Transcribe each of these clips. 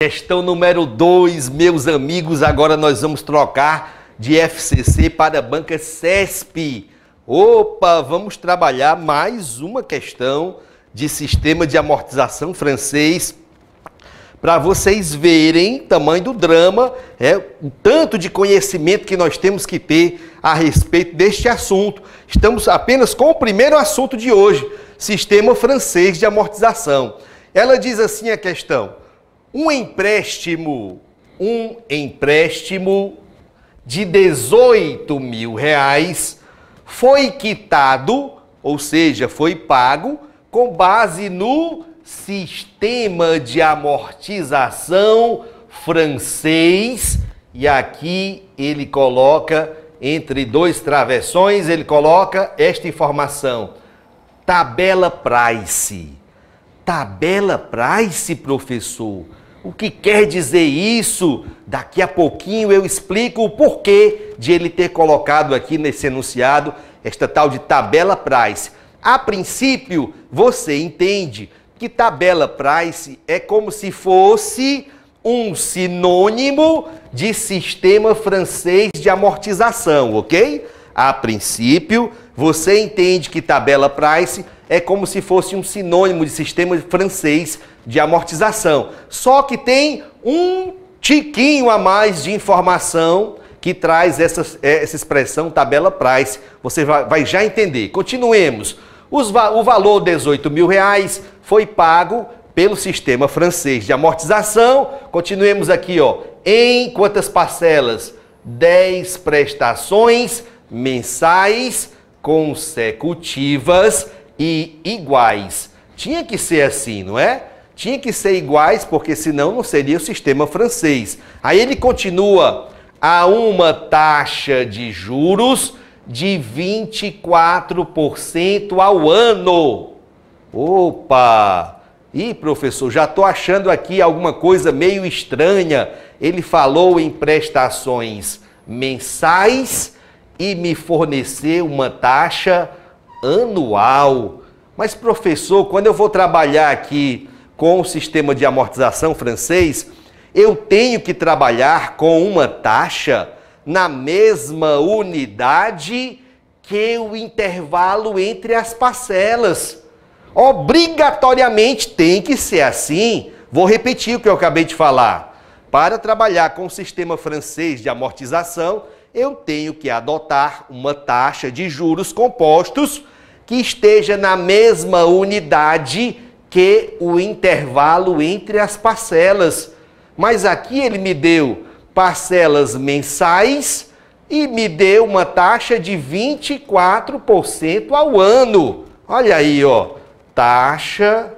Questão número 2, meus amigos, agora nós vamos trocar de FCC para a banca CESP. Opa, vamos trabalhar mais uma questão de sistema de amortização francês para vocês verem o tamanho do drama, o tanto de conhecimento que nós temos que ter a respeito deste assunto. Estamos apenas com o primeiro assunto de hoje, sistema francês de amortização. Ela diz assim a questão: um empréstimo de R$18 mil foi quitado, ou seja, foi pago com base no sistema de amortização francês. E aqui ele coloca, entre dois travessões, ele coloca esta informação: tabela Price. Tabela Price, professor? O que quer dizer isso? Daqui a pouquinho eu explico o porquê de ele ter colocado aqui nesse enunciado esta tal de tabela Price. A princípio, você entende que tabela Price é como se fosse um sinônimo de sistema francês de amortização, ok? A princípio, você entende que tabela Price é como se fosse um sinônimo de sistema francês de amortização. Só que tem um tiquinho a mais de informação que traz essa expressão tabela Price. Você vai já entender. Continuemos. O valor de R$18 mil foi pago pelo sistema francês de amortização. Continuemos aqui, ó. Em quantas parcelas? 10 prestações mensais consecutivas e iguais. Tinha que ser assim, não é? Tinha que ser iguais, porque senão não seria o sistema francês. Aí ele continua: a uma taxa de juros de 24% ao ano. Opa! Ih, professor, já estou achando aqui alguma coisa meio estranha. Ele falou em prestações mensais e me forneceu uma taxa anual. Mas, professor, quando eu vou trabalhar aqui com o sistema de amortização francês, eu tenho que trabalhar com uma taxa na mesma unidade que o intervalo entre as parcelas. Obrigatoriamente tem que ser assim. Vou repetir o que eu acabei de falar. Para trabalhar com o sistema francês de amortização, eu tenho que adotar uma taxa de juros compostos que esteja na mesma unidade que o intervalo entre as parcelas. Mas aqui ele me deu parcelas mensais e me deu uma taxa de 24% ao ano. Olha aí, ó, taxa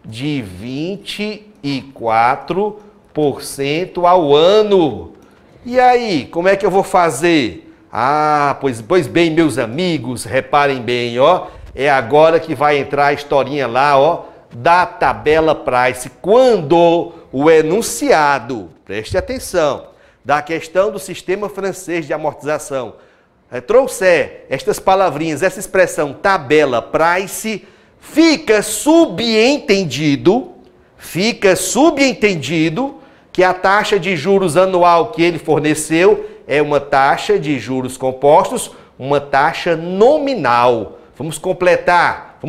de 24% ao ano. E aí, como é que eu vou fazer? Ah, pois bem, meus amigos, reparem bem, ó, é agora que vai entrar a historinha lá, ó, da tabela Price. Quando o enunciado, preste atenção, da questão do sistema francês de amortização trouxer estas palavrinhas, essa expressão tabela Price, fica subentendido que a taxa de juros anual que ele forneceu é uma taxa de juros compostos, uma taxa nominal. Vamos completar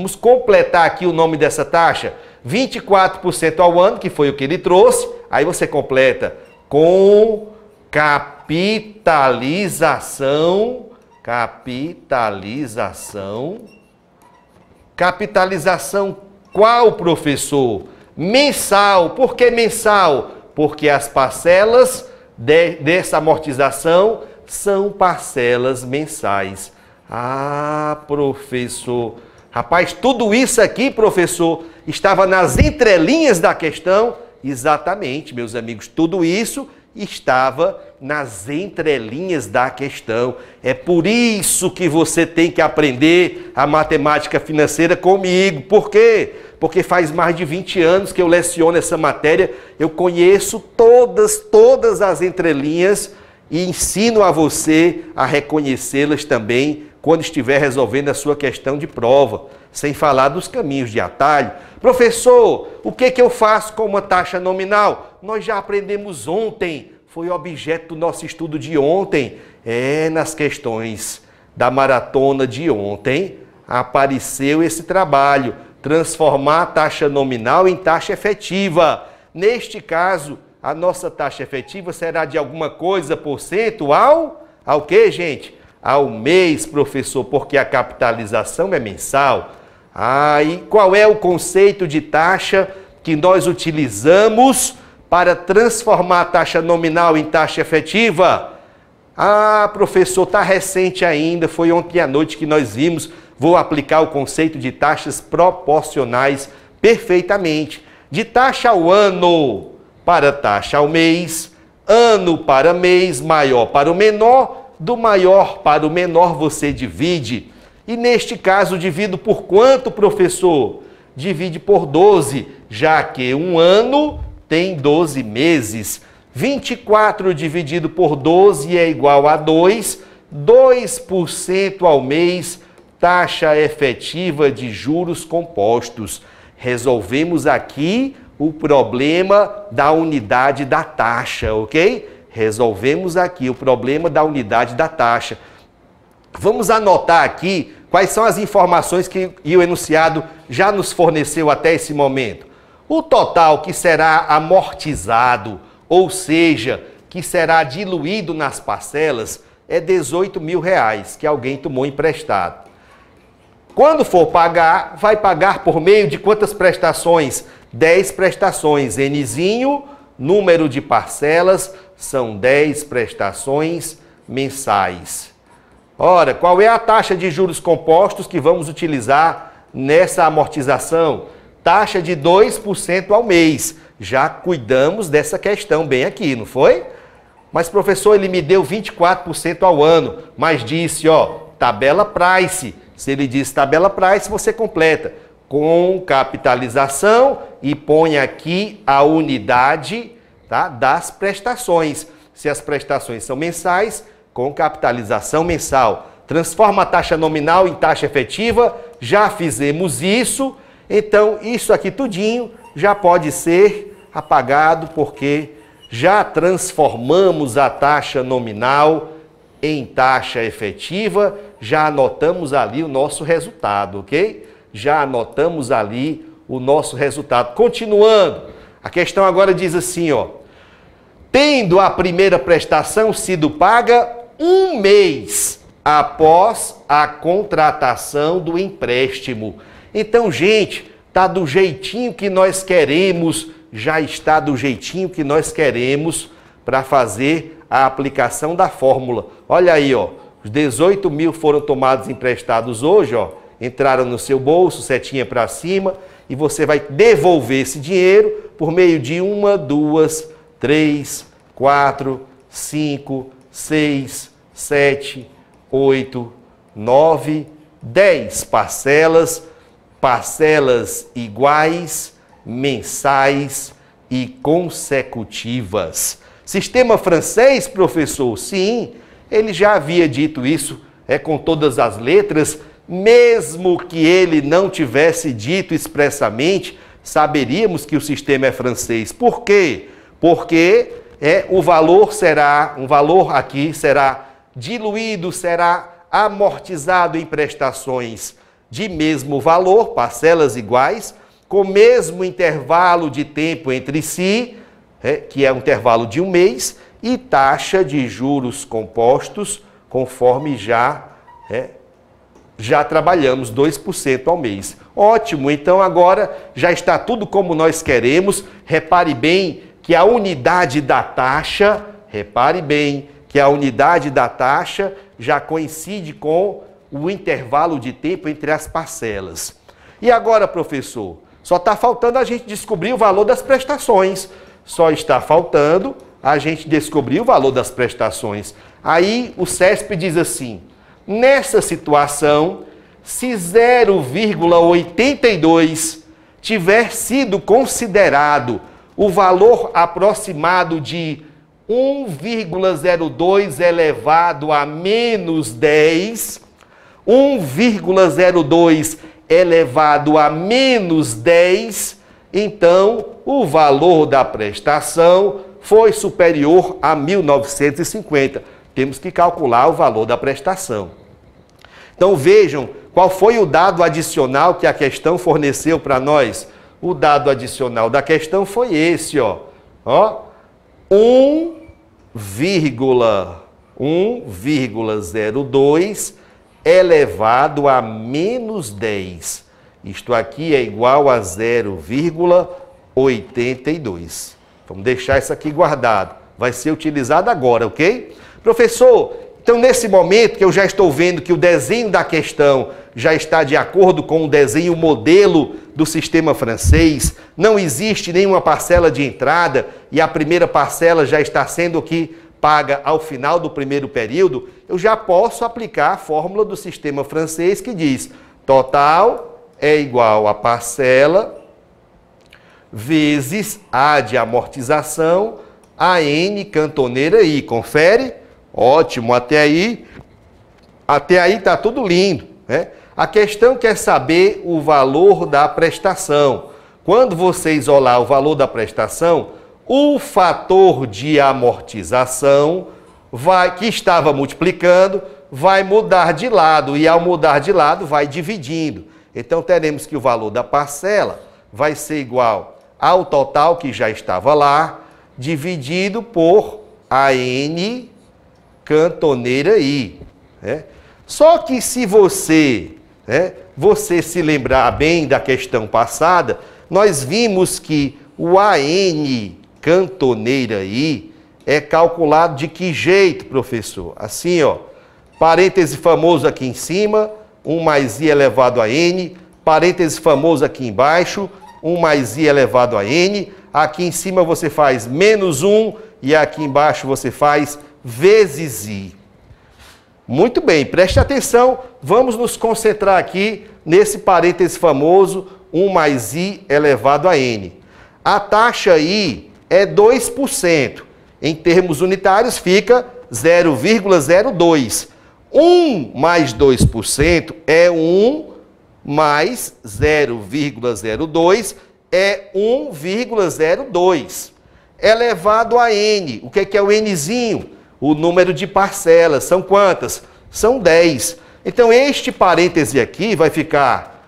aqui o nome dessa taxa. 24% ao ano, que foi o que ele trouxe. Aí você completa com capitalização. Capitalização qual, professor? Mensal. Por que mensal? Porque as parcelas dessa amortização são parcelas mensais. Ah, professor. Rapaz, tudo isso aqui, professor, estava nas entrelinhas da questão? Exatamente, meus amigos, tudo isso estava nas entrelinhas da questão. É por isso que você tem que aprender a matemática financeira comigo. Por quê? Porque faz mais de 20 anos que eu leciono essa matéria, eu conheço todas as entrelinhas e ensino a você a reconhecê-las também quando estiver resolvendo a sua questão de prova, sem falar dos caminhos de atalho. Professor, o que eu faço com uma taxa nominal? Nós já aprendemos ontem, foi objeto do nosso estudo de ontem. Nas questões da maratona de ontem, apareceu esse trabalho, transformar a taxa nominal em taxa efetiva. Neste caso, a nossa taxa efetiva será de alguma coisa por cento ao quê, gente? Ao mês, professor, porque a capitalização é mensal. E qual é o conceito de taxa que nós utilizamos para transformar a taxa nominal em taxa efetiva? Professor, está recente ainda, foi ontem à noite que nós vimos. Vou aplicar o conceito de taxas proporcionais perfeitamente. De taxa ao ano para taxa ao mês, ano para mês, maior para o menor, do maior para o menor você divide. E neste caso, divido por quanto, professor? Divide por 12, já que um ano tem 12 meses. 24 dividido por 12 é igual a 2, 2% ao mês, taxa efetiva de juros compostos. Resolvemos aqui o problema da unidade da taxa, ok? Resolvemos aqui o problema da unidade da taxa. Vamos anotar aqui quais são as informações que o enunciado já nos forneceu até esse momento. O total que será amortizado, ou seja, que será diluído nas parcelas, é R$18.000 que alguém tomou emprestado. Quando for pagar, vai pagar por meio de quantas prestações? 10 prestações. Nzinho, número de parcelas, são 10 prestações mensais. Ora, qual é a taxa de juros compostos que vamos utilizar nessa amortização? Taxa de 2% ao mês. Já cuidamos dessa questão bem aqui, não foi? Mas, professor, ele me deu 24% ao ano, mas disse, tabela price. Se ele diz tabela price, você completa com capitalização e põe aqui a unidade, tá, das prestações. Se as prestações são mensais, com capitalização mensal. Transforma a taxa nominal em taxa efetiva, já fizemos isso, então isso aqui tudinho já pode ser apagado porque já transformamos a taxa nominal em taxa efetiva, já anotamos ali o nosso resultado, ok? Já anotamos ali o nosso resultado. Continuando, a questão agora diz assim, tendo a primeira prestação sido paga um mês após a contratação do empréstimo. Então, gente, tá do jeitinho que nós queremos, já está do jeitinho que nós queremos para fazer a aplicação da fórmula. Olha aí, os 18.000 foram tomados emprestados hoje, entraram no seu bolso, setinha para cima, e você vai devolver esse dinheiro por meio de 1, 2, 3, 4, 5, 6, 7, 8, 9, 10 parcelas iguais, mensais e consecutivas. Sistema francês, professor? Sim, ele já havia dito isso, com todas as letras, mesmo que ele não tivesse dito expressamente, saberíamos que o sistema é francês. Por quê? Porque o valor aqui será diluído, será amortizado em prestações de mesmo valor, parcelas iguais, com o mesmo intervalo de tempo entre si, que é um intervalo de um mês, e taxa de juros compostos, conforme já trabalhamos 2% ao mês. Ótimo, então agora já está tudo como nós queremos. Repare bem que a unidade da taxa, já coincide com o intervalo de tempo entre as parcelas. E agora, professor, só está faltando a gente descobrir o valor das prestações. Só está faltando a gente descobrir o valor das prestações. Aí o CESP diz assim, nessa situação, se 0,82 tiver sido considerado o valor aproximado de 1,02 elevado a menos 10, 1,02 elevado a menos 10, então o valor da prestação foi superior a 1.950. Temos que calcular o valor da prestação. Então vejam qual foi o dado adicional que a questão forneceu para nós. O dado adicional da questão foi esse, ó. 1,02 elevado a menos 10. Isto aqui é igual a 0,82. Vamos deixar isso aqui guardado. Vai ser utilizado agora, ok? Professor, então nesse momento que eu já estou vendo que o desenho da questão já está de acordo com o desenho modelo do sistema francês, não existe nenhuma parcela de entrada e a primeira parcela já está sendo aqui paga ao final do primeiro período, eu já posso aplicar a fórmula do sistema francês que diz total é igual a parcela vezes A de amortização, a N cantoneira I. Confere? Ótimo, até aí está tudo lindo, né? A questão quer saber o valor da prestação. Quando você isolar o valor da prestação, o fator de amortização que estava multiplicando vai mudar de lado e ao mudar de lado vai dividindo. Então teremos que o valor da parcela vai ser igual ao total que já estava lá, dividido por a N cantoneira I. Né? Só que se você se lembrar bem da questão passada, nós vimos que o AN cantoneira I é calculado de que jeito, professor? Assim, ó, parêntese famoso aqui em cima, 1 mais I elevado a N, parêntese famoso aqui embaixo, 1 mais I elevado a N, aqui em cima você faz menos 1 e aqui embaixo você faz vezes I. Muito bem, preste atenção, vamos nos concentrar aqui nesse parêntese famoso, 1 mais I elevado a N. A taxa I é 2%, em termos unitários fica 0,02. 1 mais 2% é 1, mais 0,02 é 1,02. Elevado a N, o que é o Nzinho? O número de parcelas, são quantas? São 10. Então, este parêntese aqui vai ficar,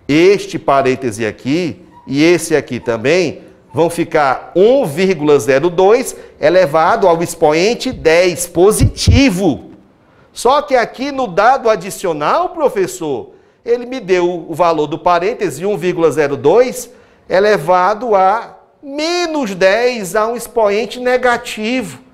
este parêntese aqui e esse aqui também, vão ficar 1,02 elevado ao expoente 10 positivo. Só que aqui no dado adicional, professor, ele me deu o valor do parêntese 1,02 elevado a menos 10 a um expoente negativo.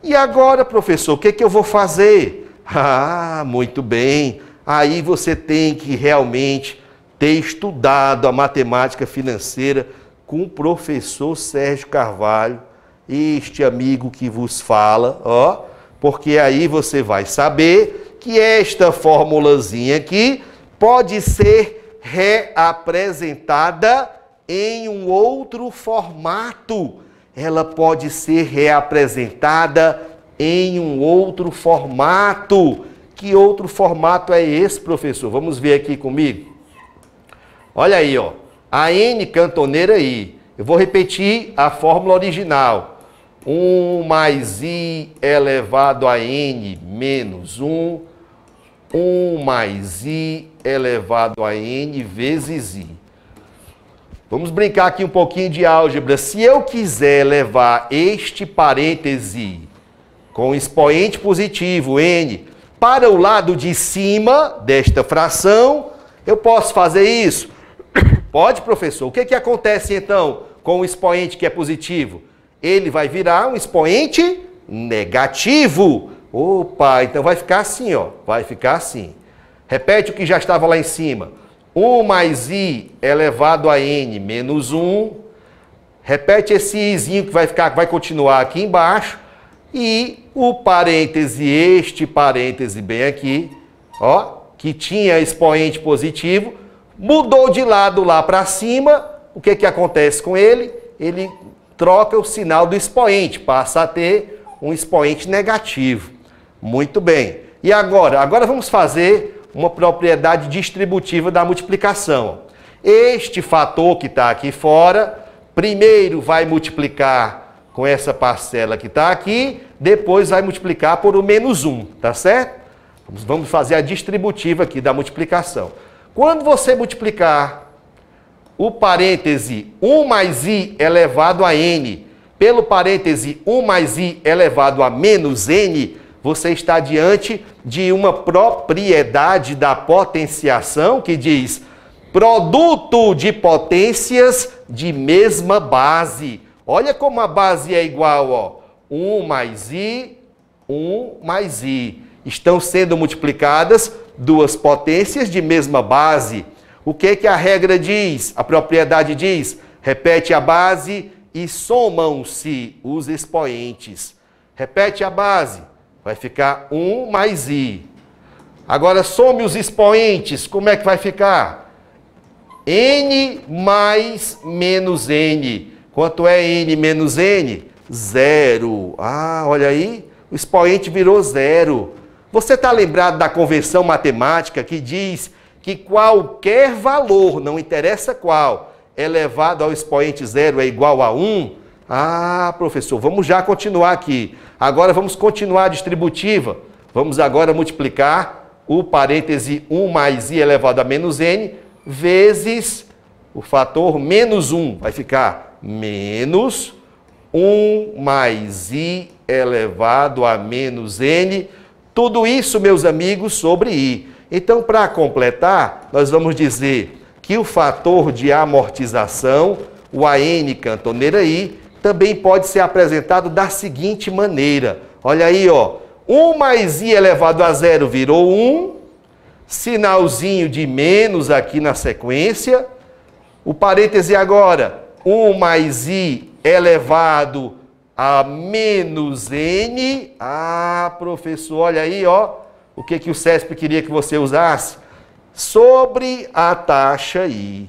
E agora, professor, o que eu vou fazer? Ah, muito bem. Aí você tem que realmente ter estudado a matemática financeira com o professor Sérgio Carvalho, este amigo que vos fala, ó, porque aí você vai saber que esta formulazinha aqui pode ser reapresentada em um outro formato. Ela pode ser reapresentada em um outro formato. Que outro formato é esse, professor? Vamos ver aqui comigo. Olha aí, ó. A N cantoneira I. Eu vou repetir a fórmula original. 1 mais I elevado a N menos 1. 1 mais I elevado a N vezes I. Vamos brincar aqui um pouquinho de álgebra. Se eu quiser levar este parêntese com expoente positivo, N, para o lado de cima desta fração, eu posso fazer isso? Pode, professor. O que acontece então com o expoente que é positivo? Ele vai virar um expoente negativo. Opa, então vai ficar assim, ó. Vai ficar assim. Repete o que já estava lá em cima. 1 mais I elevado a N menos 1. Repete esse Izinho que vai continuar aqui embaixo. E o parêntese, este parêntese bem aqui, ó, que tinha expoente positivo, mudou de lado lá para cima. O que acontece com ele? Ele troca o sinal do expoente, passa a ter um expoente negativo. Muito bem. E agora? Agora vamos fazer uma propriedade distributiva da multiplicação. Este fator que está aqui fora, primeiro vai multiplicar com essa parcela que está aqui, depois vai multiplicar por o menos 1, tá certo? Vamos fazer a distributiva aqui da multiplicação. Quando você multiplicar o parêntese 1 mais i elevado a n pelo parêntese 1 mais i elevado a menos n, você está diante de uma propriedade da potenciação que diz produto de potências de mesma base. Olha como a base é igual, ó. 1 mais i, 1 mais i. Estão sendo multiplicadas duas potências de mesma base. O que a regra diz? A propriedade diz, repete a base e somam-se os expoentes. Repete a base, vai ficar 1 mais i. Agora some os expoentes, como é que vai ficar? N mais menos n. Quanto é n menos n? 0. Ah, olha aí, o expoente virou 0. Você está lembrado da convenção matemática que diz que qualquer valor, não interessa qual, elevado ao expoente 0 é igual a 1? Ah, professor, vamos já continuar aqui. Agora vamos continuar a distributiva. Vamos agora multiplicar o parêntese 1 mais i elevado a menos n vezes o fator menos 1. Vai ficar menos 1 mais i elevado a menos n. Tudo isso, meus amigos, sobre i. Então, para completar, nós vamos dizer que o fator de amortização, o AN cantoneira I, também pode ser apresentado da seguinte maneira. Olha aí, ó. 1 mais i elevado a 0 virou 1. Sinalzinho de menos aqui na sequência. O parêntese agora, 1 mais i elevado a menos n. Ah, professor, olha aí, ó. O que o CESP queria que você usasse? Sobre a taxa I.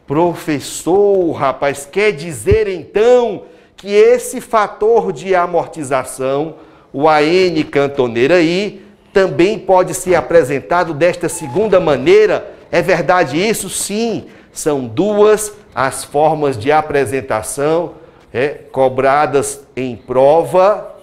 Professor, rapaz, quer dizer então que esse fator de amortização, o AN cantoneira I, também pode ser apresentado desta segunda maneira? É verdade isso? Sim. São duas as formas de apresentação cobradas em prova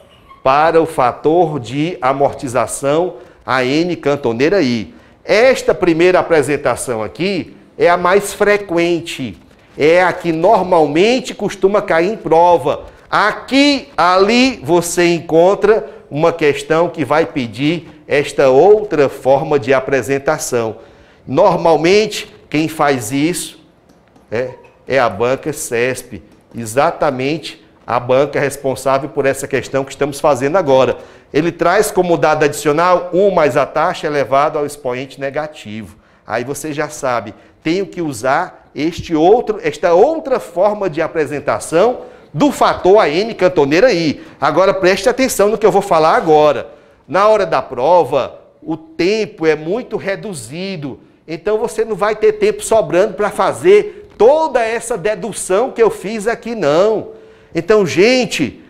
para o fator de amortização AN cantoneira I. Esta primeira apresentação aqui é a mais frequente, é a que normalmente costuma cair em prova. Aqui, ali, você encontra uma questão que vai pedir esta outra forma de apresentação. Normalmente, quem faz isso é a banca CESP, exatamente a banca responsável por essa questão que estamos fazendo agora. Ele traz como dado adicional 1 mais a taxa elevado ao expoente negativo. Aí você já sabe, tenho que usar esta outra forma de apresentação do fator AN cantoneira I. Agora preste atenção no que eu vou falar agora. Na hora da prova, o tempo é muito reduzido, então você não vai ter tempo sobrando para fazer toda essa dedução que eu fiz aqui, não. Então, gente,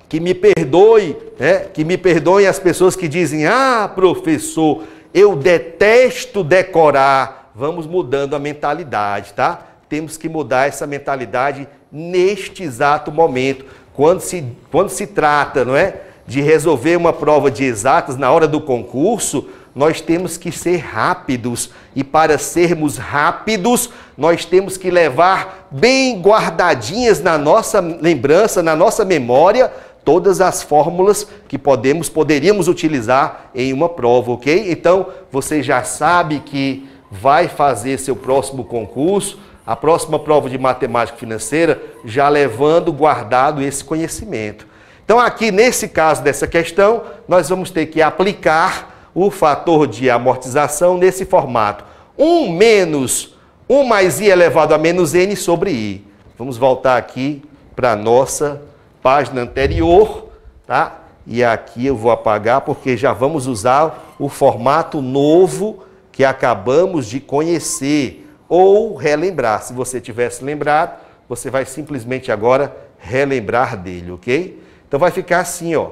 que me perdoem as pessoas que dizem, ah, professor, eu detesto decorar. Vamos mudando a mentalidade, tá? Temos que mudar essa mentalidade neste exato momento. Quando se trata, não é, de resolver uma prova de exatas na hora do concurso, nós temos que ser rápidos. E para sermos rápidos, nós temos que levar bem guardadinhas na nossa lembrança, na nossa memória, todas as fórmulas que poderíamos utilizar em uma prova, ok? Então, você já sabe que vai fazer seu próximo concurso, a próxima prova de matemática financeira, já levando guardado esse conhecimento. Então, aqui nesse caso dessa questão, nós vamos ter que aplicar o fator de amortização nesse formato. 1 mais i elevado a menos n sobre i. Vamos voltar aqui para a nossa página anterior, tá? E aqui eu vou apagar porque já vamos usar o formato novo que acabamos de conhecer ou relembrar. Se você tivesse lembrado, você vai simplesmente agora relembrar dele, ok? Então vai ficar assim, ó.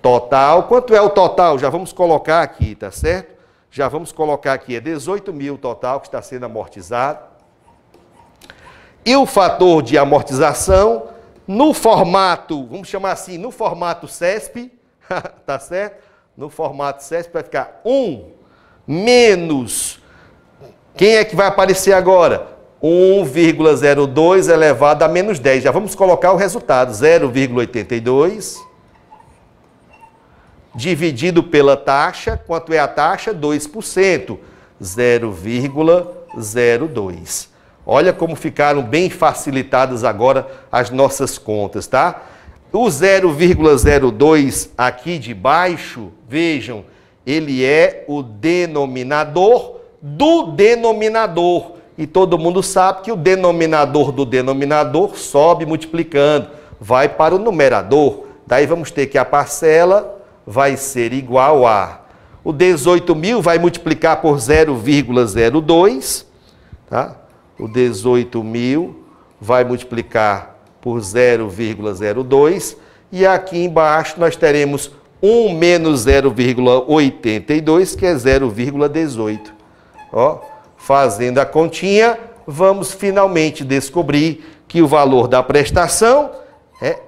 total. Quanto é o total? Já vamos colocar aqui, tá certo? Já vamos colocar aqui, é 18 mil total que está sendo amortizado. E o fator de amortização, no formato, vamos chamar assim, no formato CESP, tá certo? No formato CESP vai ficar 1 menos, quem é que vai aparecer agora? 1,02 elevado a menos 10. Já vamos colocar o resultado, 0,82 dividido pela taxa. Quanto é a taxa? 2%, 0,02. Olha como ficaram bem facilitadas agora as nossas contas, tá? O 0,02 aqui de baixo, vejam, ele é o denominador do denominador. E todo mundo sabe que o denominador do denominador sobe multiplicando, vai para o numerador. Daí vamos ter que a parcela vai ser igual a... O 18 mil vai multiplicar por 0,02, tá? O 18 mil vai multiplicar por 0,02 e aqui embaixo nós teremos 1 menos 0,82, que é 0,18. Ó, fazendo a continha, vamos finalmente descobrir que o valor da prestação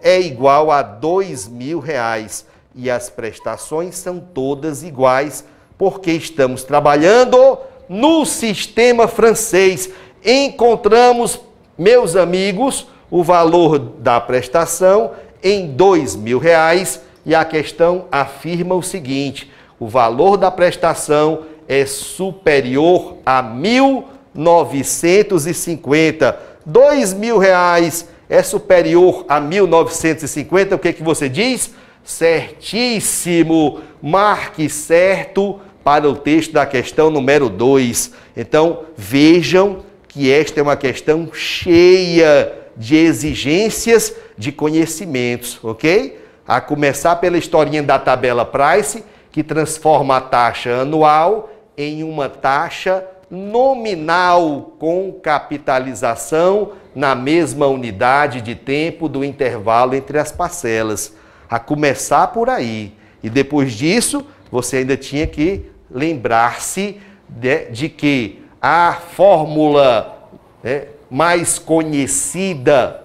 é igual a R$2.000 e as prestações são todas iguais porque estamos trabalhando no sistema francês. Encontramos, meus amigos, o valor da prestação em R$2.000 e a questão afirma o seguinte: o valor da prestação é superior a 1.950. R$2.000 é superior a 1.950. O que que você diz? Certíssimo. Marque certo para o texto da questão número 2. Então, vejam que esta é uma questão cheia de exigências de conhecimentos, ok? A começar pela historinha da tabela Price, que transforma a taxa anual em uma taxa nominal com capitalização na mesma unidade de tempo do intervalo entre as parcelas. A começar por aí. E depois disso, você ainda tinha que lembrar-se de que a fórmula mais conhecida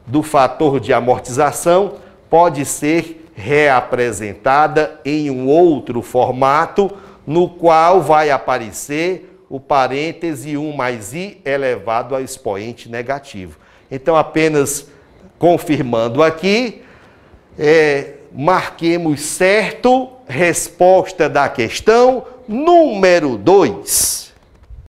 do fator de amortização pode ser reapresentada em um outro formato, no qual vai aparecer o parêntese 1 mais i elevado ao expoente negativo. Então, apenas confirmando aqui, marquemos certo, resposta da questão número 2.